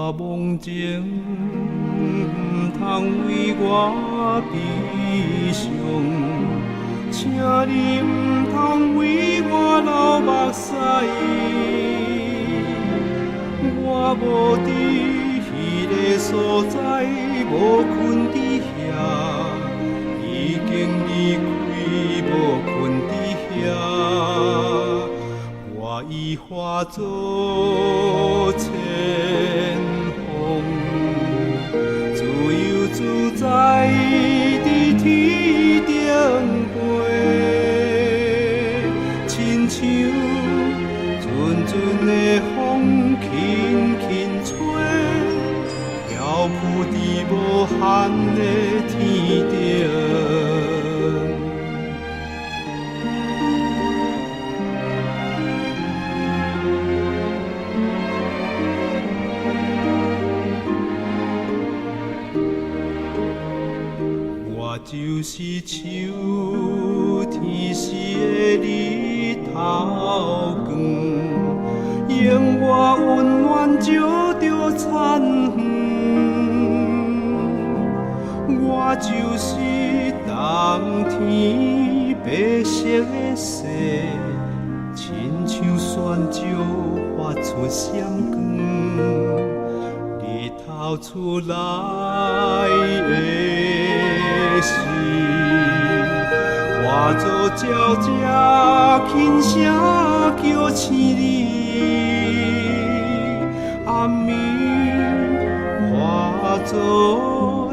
我梦情不通为我悲伤，请你不通为我流目屎。我无伫迄个所在，无困伫遐，已经离开，无困伫遐。我已化作千风，自由自在伫天顶飞，亲像阵阵的风轻轻吹，漂浮伫无限的天顶。我就是秋天时的日头光，用我温暖照着残远。我就是冬天白色的雪，亲像泉石发出闪光。日头出来的时，化作鸟只轻声叫醒你，暗暝化作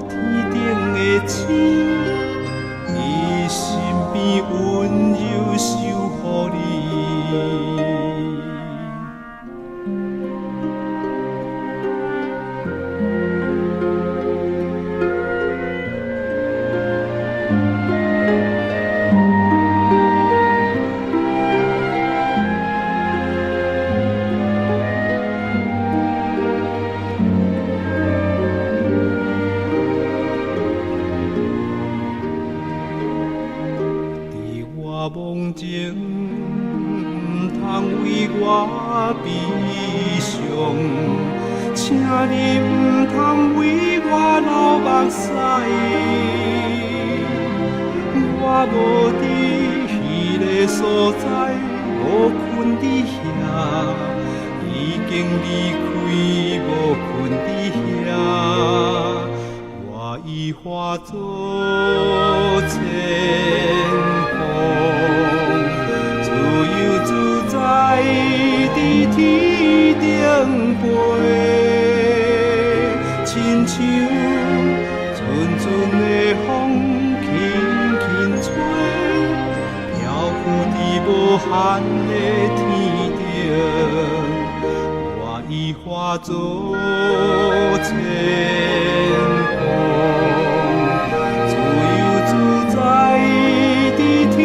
天顶的星，你身边温柔守护你。我梦情不通为我悲伤，请你不通为我流目屎。我无伫迄个所在，无困伫遐，已经离开，无困伫遐。我已化作千自由自在伫天顶飞，亲像阵阵的风轻轻吹，漂浮伫无限的天顶。我已化作千风，自由自在伫天